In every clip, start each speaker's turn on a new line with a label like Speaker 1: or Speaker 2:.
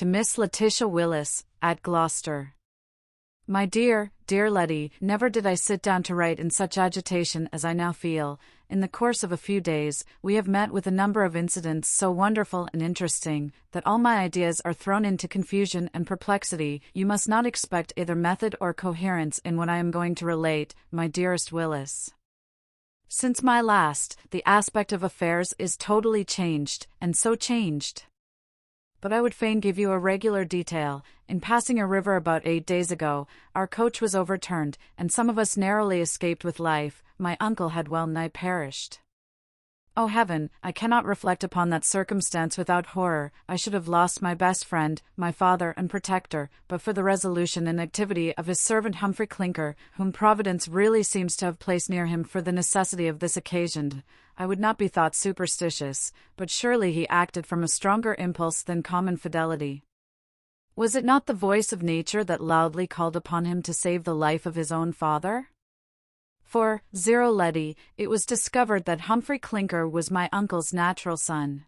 Speaker 1: To Miss Letitia Willis, at Gloucester. My dear, dear Letty, never did I sit down to write in such agitation as I now feel. In the course of a few days, we have met with a number of incidents so wonderful and interesting, that all my ideas are thrown into confusion and perplexity. You must not expect either method or coherence in what I am going to relate, my dearest Willis. Since my last, the aspect of affairs is totally changed, and so changed. But I would fain give you a regular detail. In passing a river about 8 days ago, our coach was overturned, and some of us narrowly escaped with life. My uncle had well nigh perished. Oh heaven, I cannot reflect upon that circumstance without horror. I should have lost my best friend, my father and protector, but for the resolution and activity of his servant Humphrey Clinker, whom Providence really seems to have placed near him for the necessity of this occasion. I would not be thought superstitious, but surely he acted from a stronger impulse than common fidelity. Was it not the voice of nature that loudly called upon him to save the life of his own father? For, Letty, it was discovered that Humphrey Clinker was my uncle's natural son.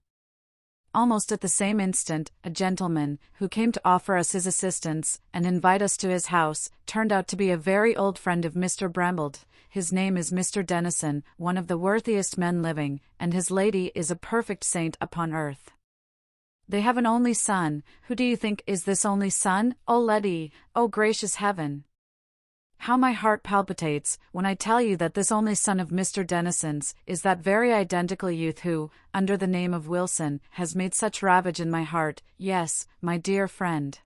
Speaker 1: Almost at the same instant, a gentleman, who came to offer us his assistance, and invite us to his house, turned out to be a very old friend of Mr. Brambald. His name is Mr. Denison, one of the worthiest men living, and his lady is a perfect saint upon earth. They have an only son. Who do you think is this only son? Oh Letty, oh gracious heaven! How my heart palpitates when I tell you that this only son of Mr. Denison's is that very identical youth who, under the name of Wilson, has made such ravage in my heart. Yes, my dear friend.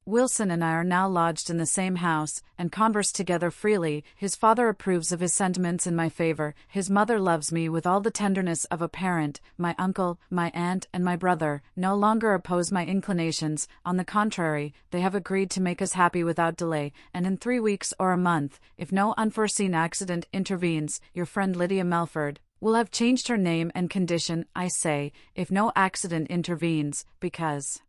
Speaker 1: Wilson and I are now lodged in the same house, and converse together freely. His father approves of his sentiments in my favor. His mother loves me with all the tenderness of a parent. My uncle, my aunt, and my brother no longer oppose my inclinations. On the contrary, they have agreed to make us happy without delay, and in 3 weeks or a month, if no unforeseen accident intervenes, your friend Lydia Melford will have changed her name and condition. I say, if no accident intervenes, because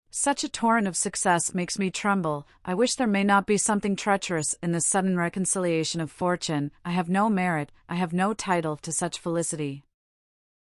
Speaker 1: such a torrent of success makes me tremble. I wish there may not be something treacherous in this sudden reconciliation of fortune. I have no merit, I have no title to such felicity.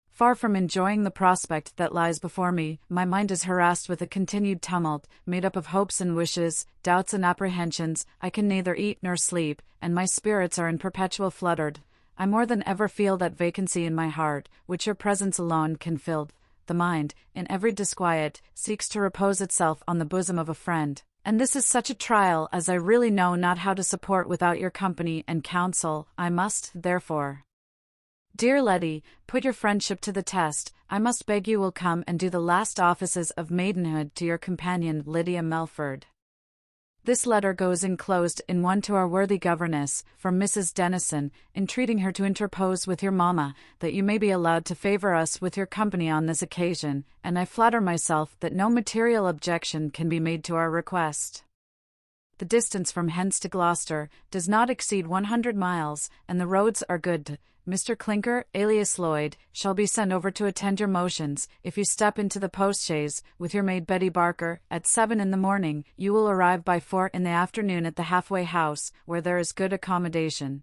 Speaker 1: Far from enjoying the prospect that lies before me, my mind is harassed with a continued tumult, made up of hopes and wishes, doubts and apprehensions. I can neither eat nor sleep, and my spirits are in perpetual fluttered. I more than ever feel that vacancy in my heart, which your presence alone can fill. The mind, in every disquiet, seeks to repose itself on the bosom of a friend, and this is such a trial as I really know not how to support without your company and counsel. I must, therefore, dear Letty, put your friendship to the test. I must beg you will come and do the last offices of maidenhood to your companion Lydia Melford. This letter goes enclosed in one to our worthy governess, from Mrs. Denison, entreating her to interpose with your mamma, that you may be allowed to favor us with your company on this occasion, and I flatter myself that no material objection can be made to our request. The distance from hence to Gloucester does not exceed 100 miles, and the roads are good. Mr. Clinker, alias Lloyd, shall be sent over to attend your motions. If you step into the post-chaise, with your maid Betty Barker, at 7 in the morning, you will arrive by 4 in the afternoon at the halfway house, where there is good accommodation.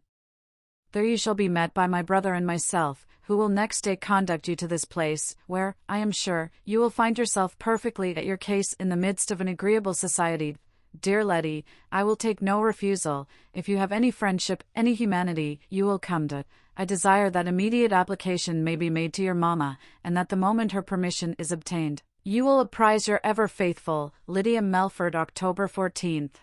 Speaker 1: There you shall be met by my brother and myself, who will next day conduct you to this place, where, I am sure, you will find yourself perfectly at your case in the midst of an agreeable society. Dear Letty, I will take no refusal. If you have any friendship, any humanity, you will come to. I desire that immediate application may be made to your mamma, and that the moment her permission is obtained, you will apprise your ever faithful Lydia Melford. October 14th.